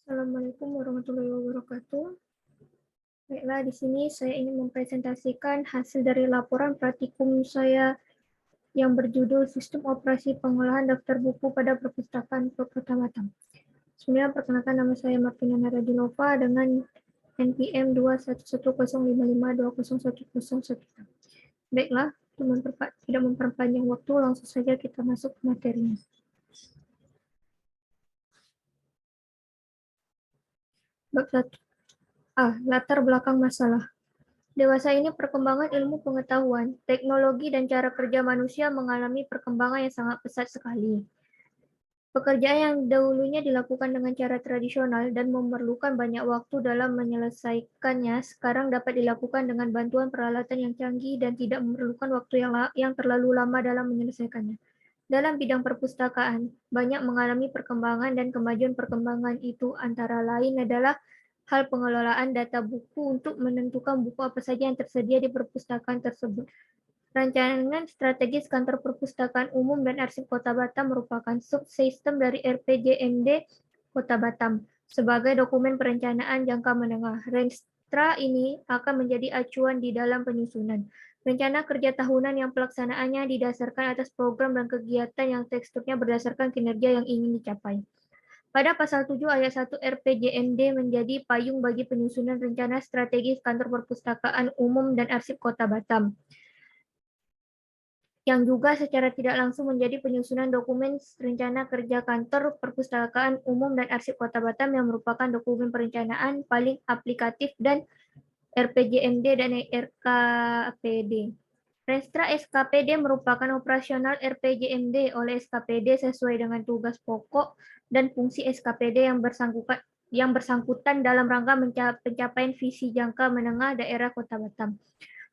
Assalamualaikum warahmatullahi wabarakatuh. Baiklah, di sini saya ingin mempresentasikan hasil dari laporan praktikum saya yang berjudul Sistem Operasi Pengolahan Daftar Buku pada Perpustakaan Kota Batam. Sebelumnya, perkenalkan nama saya Martina Naradinova dengan NPM 21105520111. Baiklah, tidak memperpanjang waktu, langsung saja kita masuk ke materinya. Bab 1. Latar belakang masalah. Dewasa ini perkembangan ilmu pengetahuan, teknologi, dan cara kerja manusia mengalami perkembangan yang sangat pesat sekali. Pekerjaan yang dahulunya dilakukan dengan cara tradisional dan memerlukan banyak waktu dalam menyelesaikannya, sekarang dapat dilakukan dengan bantuan peralatan yang canggih dan tidak memerlukan waktu yang terlalu lama dalam menyelesaikannya. Dalam bidang perpustakaan, banyak mengalami perkembangan dan kemajuan perkembangan itu antara lain adalah hal pengelolaan data buku untuk menentukan buku apa saja yang tersedia di perpustakaan tersebut. Rancangan strategis Kantor Perpustakaan Umum dan Arsip Kota Batam merupakan subsistem dari RPJMD Kota Batam sebagai dokumen perencanaan jangka menengah. Renstra ini akan menjadi acuan di dalam penyusunan rencana kerja tahunan yang pelaksanaannya didasarkan atas program dan kegiatan yang teksturnya berdasarkan kinerja yang ingin dicapai. Pada pasal 7 ayat 1 RPJMD menjadi payung bagi penyusunan rencana strategis Kantor Perpustakaan Umum dan Arsip Kota Batam, yang juga secara tidak langsung menjadi penyusunan dokumen rencana kerja Kantor Perpustakaan Umum dan Arsip Kota Batam yang merupakan dokumen perencanaan paling aplikatif dan RPJMD dan RKPD. Renstra SKPD merupakan operasional RPJMD oleh SKPD sesuai dengan tugas pokok dan fungsi SKPD yang bersangkutan dalam rangka pencapaian visi jangka menengah daerah Kota Batam.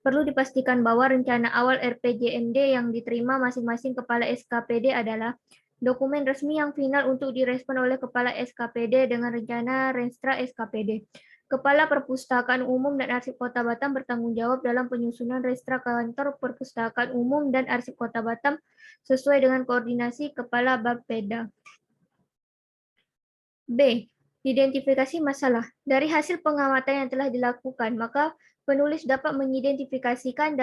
Perlu dipastikan bahwa rencana awal RPJMD yang diterima masing-masing kepala SKPD adalah dokumen resmi yang final untuk direspon oleh kepala SKPD dengan rencana Renstra SKPD. Kepala Perpustakaan Umum dan Arsip Kota Batam bertanggung jawab dalam penyusunan Renstra Kantor Perpustakaan Umum dan Arsip Kota Batam sesuai dengan koordinasi Kepala Bapeda. B. Identifikasi masalah. Dari hasil pengamatan yang telah dilakukan, maka penulis dapat mengidentifikasikan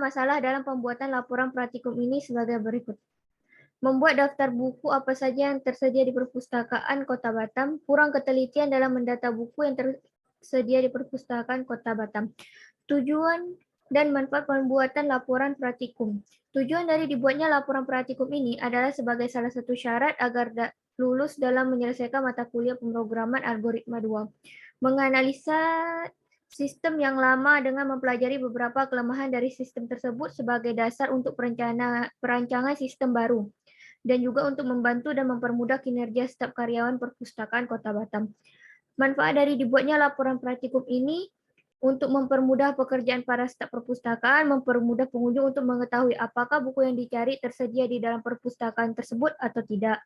masalah dalam pembuatan laporan praktikum ini sebagai berikut. Membuat daftar buku apa saja yang tersedia di perpustakaan Kota Batam, kurang ketelitian dalam mendata buku yang tersedia di perpustakaan Kota Batam. Tujuan dan manfaat pembuatan laporan praktikum. Tujuan dari dibuatnya laporan praktikum ini adalah sebagai salah satu syarat agar lulus dalam menyelesaikan mata kuliah pemrograman algoritma 2. Menganalisa sistem yang lama dengan mempelajari beberapa kelemahan dari sistem tersebut sebagai dasar untuk perancangan sistem baru, dan juga untuk membantu dan mempermudah kinerja staf karyawan perpustakaan Kota Batam. Manfaat dari dibuatnya laporan praktikum ini untuk mempermudah pekerjaan para staf perpustakaan, mempermudah pengunjung untuk mengetahui apakah buku yang dicari tersedia di dalam perpustakaan tersebut atau tidak.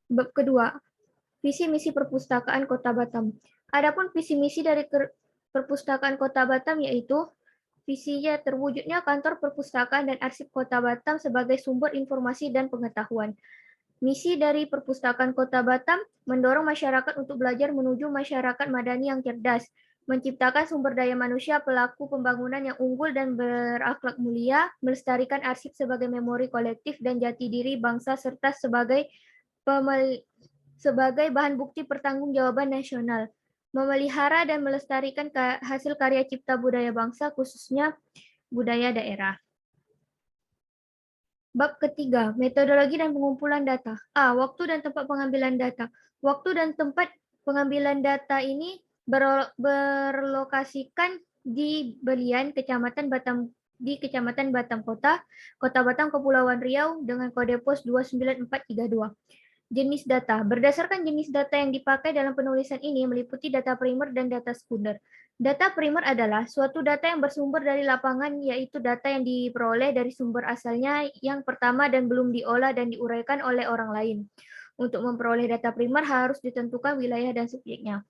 Bab kedua, visi misi perpustakaan Kota Batam. Adapun visi misi dari perpustakaan Kota Batam yaitu visinya terwujudnya Kantor Perpustakaan dan Arsip Kota Batam sebagai sumber informasi dan pengetahuan. Misi dari Perpustakaan Kota Batam mendorong masyarakat untuk belajar menuju masyarakat madani yang cerdas, menciptakan sumber daya manusia pelaku pembangunan yang unggul dan berakhlak mulia, melestarikan arsip sebagai memori kolektif dan jati diri bangsa serta sebagai bahan bukti pertanggungjawaban nasional, memelihara dan melestarikan hasil karya cipta budaya bangsa, khususnya budaya daerah. Bab ketiga, metodologi dan pengumpulan data. Waktu dan tempat pengambilan data. Waktu dan tempat pengambilan data ini berlokasikan di Belian, Kecamatan Batam Kota, Kota Batam, Kepulauan Riau dengan kode pos 29432. Jenis data. Berdasarkan jenis data yang dipakai dalam penulisan ini meliputi data primer dan data sekunder. Data primer adalah suatu data yang bersumber dari lapangan, yaitu data yang diperoleh dari sumber asalnya yang pertama dan belum diolah dan diuraikan oleh orang lain. Untuk memperoleh data primer harus ditentukan wilayah dan subjeknya.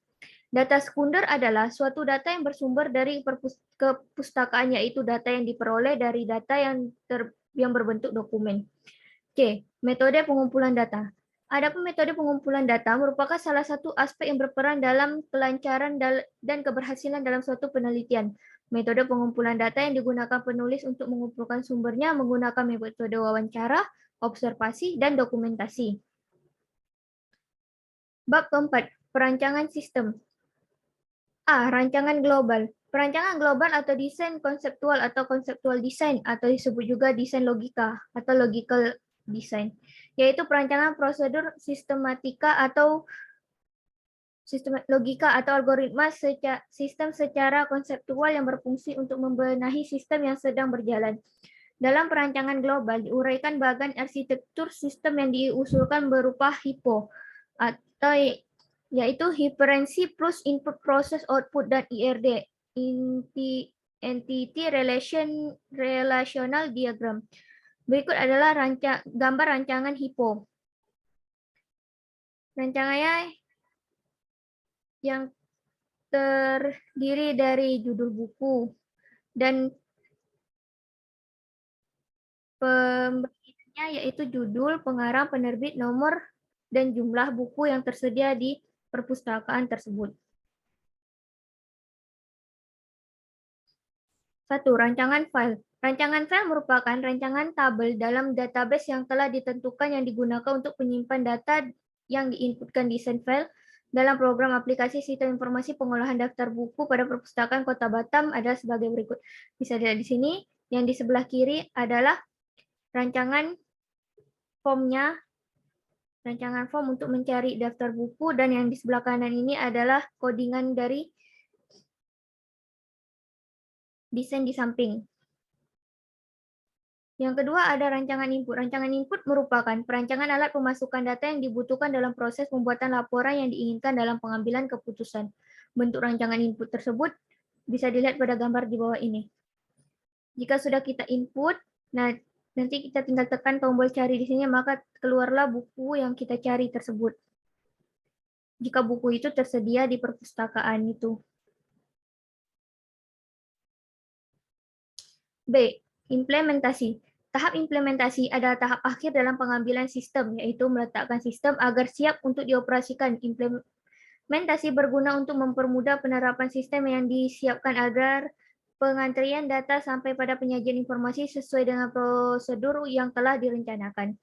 Data sekunder adalah suatu data yang bersumber dari kepustakaan, yaitu data yang diperoleh dari data yang berbentuk dokumen. C. Metode pengumpulan data. Adapun metode pengumpulan data merupakan salah satu aspek yang berperan dalam kelancaran dan keberhasilan dalam suatu penelitian. Metode pengumpulan data yang digunakan penulis untuk mengumpulkan sumbernya menggunakan metode wawancara, observasi, dan dokumentasi. Bab keempat, perancangan sistem. A. Rancangan global. Perancangan global atau desain konseptual atau konseptual design atau disebut juga desain logika atau logical design, yaitu perancangan prosedur sistematika atau sistem logika atau algoritma sistem secara konseptual yang berfungsi untuk membenahi sistem yang sedang berjalan. Dalam perancangan global diuraikan bagian arsitektur sistem yang diusulkan berupa HIPO atau yaitu Referensi plus Input Process Output dan IRD, Entity Relational Diagram. Berikut adalah gambar rancangan HIPO. Rancangannya yang terdiri dari judul buku dan pembagiannya yaitu judul, pengarang, penerbit, nomor, dan jumlah buku yang tersedia di perpustakaan tersebut. 1. Rancangan file. Rancangan file merupakan rancangan tabel dalam database yang telah ditentukan yang digunakan untuk menyimpan data yang diinputkan desain file dalam program aplikasi sistem informasi pengolahan daftar buku pada perpustakaan Kota Batam adalah sebagai berikut. Bisa dilihat di sini, yang di sebelah kiri adalah rancangan formnya, rancangan form untuk mencari daftar buku, dan yang di sebelah kanan ini adalah codingan dari desain di samping. Yang kedua ada rancangan input. Rancangan input merupakan perancangan alat pemasukan data yang dibutuhkan dalam proses pembuatan laporan yang diinginkan dalam pengambilan keputusan. Bentuk rancangan input tersebut bisa dilihat pada gambar di bawah ini. Jika sudah kita input, nah nanti kita tinggal tekan tombol cari di sini, maka keluarlah buku yang kita cari tersebut. Jika buku itu tersedia di perpustakaan itu. B. Implementasi. Tahap implementasi adalah tahap akhir dalam pengambilan sistem, yaitu meletakkan sistem agar siap untuk dioperasikan. Implementasi berguna untuk mempermudah penerapan sistem yang disiapkan agar pengantrian data sampai pada penyajian informasi sesuai dengan prosedur yang telah direncanakan.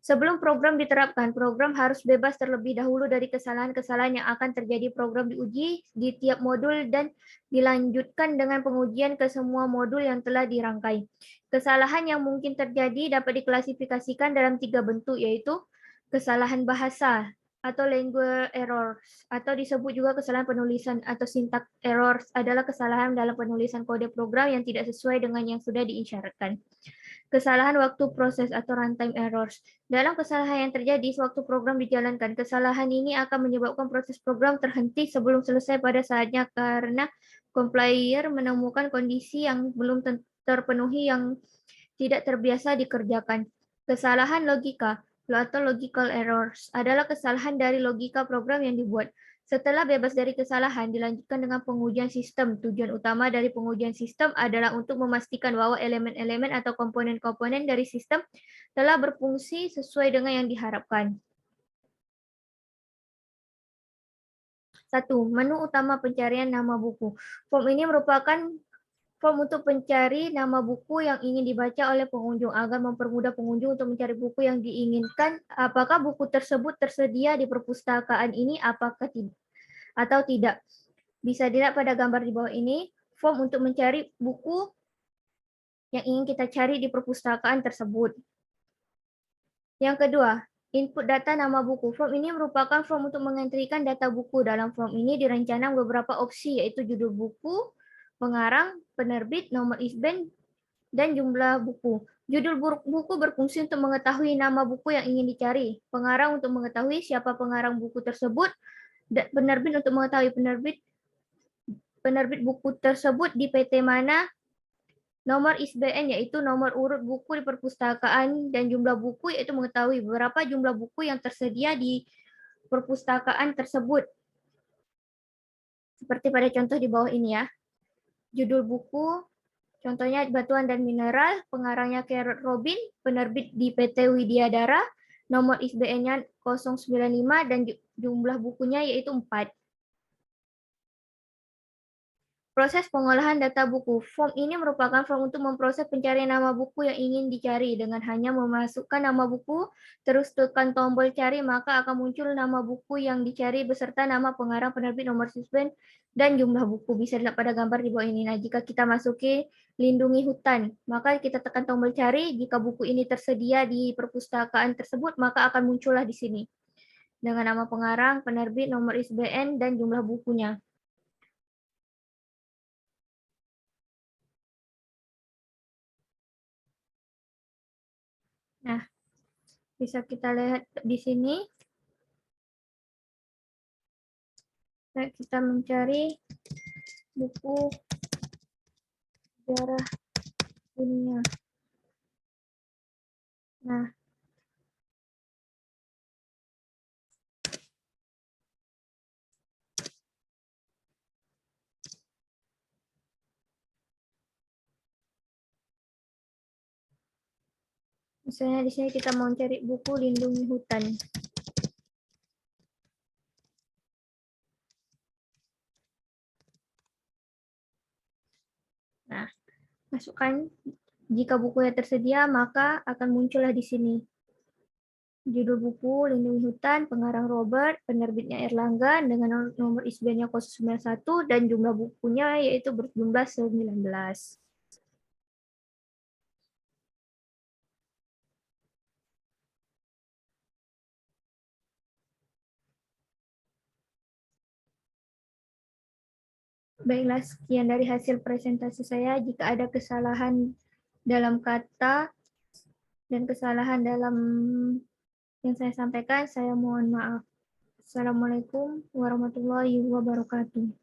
Sebelum program diterapkan, program harus bebas terlebih dahulu dari kesalahan-kesalahan yang akan terjadi. Program diuji di tiap modul dan dilanjutkan dengan pengujian ke semua modul yang telah dirangkai. Kesalahan yang mungkin terjadi dapat diklasifikasikan dalam 3 bentuk, yaitu kesalahan bahasa atau language errors, atau disebut juga kesalahan penulisan atau syntax errors, adalah kesalahan dalam penulisan kode program yang tidak sesuai dengan yang sudah diisyaratkan. Kesalahan waktu proses atau runtime errors. Dalam kesalahan yang terjadi sewaktu program dijalankan, kesalahan ini akan menyebabkan proses program terhenti sebelum selesai pada saatnya karena compiler menemukan kondisi yang belum terpenuhi yang tidak terbiasa dikerjakan. Kesalahan logika atau logical errors adalah kesalahan dari logika program yang dibuat. Setelah bebas dari kesalahan, dilanjutkan dengan pengujian sistem. Tujuan utama dari pengujian sistem adalah untuk memastikan bahwa elemen-elemen atau komponen-komponen dari sistem telah berfungsi sesuai dengan yang diharapkan. 1. Menu utama pencarian nama buku. Form ini merupakan form untuk pencari nama buku yang ingin dibaca oleh pengunjung agar mempermudah pengunjung untuk mencari buku yang diinginkan. Apakah buku tersebut tersedia di perpustakaan ini atau tidak. Bisa dilihat pada gambar di bawah ini, form untuk mencari buku yang ingin kita cari di perpustakaan tersebut. Yang kedua, input data nama buku. Form ini merupakan form untuk mengentrikan data buku. Dalam form ini direncanakan beberapa opsi, yaitu judul buku, pengarang, penerbit, nomor ISBN, dan jumlah buku. Judul buku berfungsi untuk mengetahui nama buku yang ingin dicari. Pengarang untuk mengetahui siapa pengarang buku tersebut, dan penerbit untuk mengetahui penerbit buku tersebut di PT mana, nomor ISBN yaitu nomor urut buku di perpustakaan, dan jumlah buku yaitu mengetahui berapa jumlah buku yang tersedia di perpustakaan tersebut. Seperti pada contoh di bawah ini ya. Judul buku, contohnya Batuan dan Mineral, pengarangnya Carrot Robin, penerbit di PT Widyadara, nomor ISBN-nya 095 dan jumlah bukunya yaitu 4. Proses pengolahan data buku. Form ini merupakan form untuk memproses pencarian nama buku yang ingin dicari. Dengan hanya memasukkan nama buku, terus tekan tombol cari, maka akan muncul nama buku yang dicari beserta nama pengarang, penerbit, nomor suspend, dan jumlah buku. Bisa dilihat pada gambar di bawah ini. Nah, jika kita masuki lindungi hutan, maka kita tekan tombol cari. Jika buku ini tersedia di perpustakaan tersebut, maka akan muncullah di sini. Dengan nama pengarang, penerbit, nomor ISBN, dan jumlah bukunya. Nah, bisa kita lihat di sini. Kita mencari buku sejarah dunia. Nah, misalnya di sini kita mau cari buku Lindungi Hutan. Nah, masukkan jika bukunya tersedia, maka akan muncullah di sini. Judul buku Lindungi Hutan, pengarang Robert, penerbitnya Erlangga dengan nomor ISBN-nya 091 dan jumlah bukunya yaitu berjumlah 19. Baiklah, sekian dari hasil presentasi saya. Jika ada kesalahan dalam kata dan kesalahan dalam yang saya sampaikan, saya mohon maaf. Assalamualaikum warahmatullahi wabarakatuh.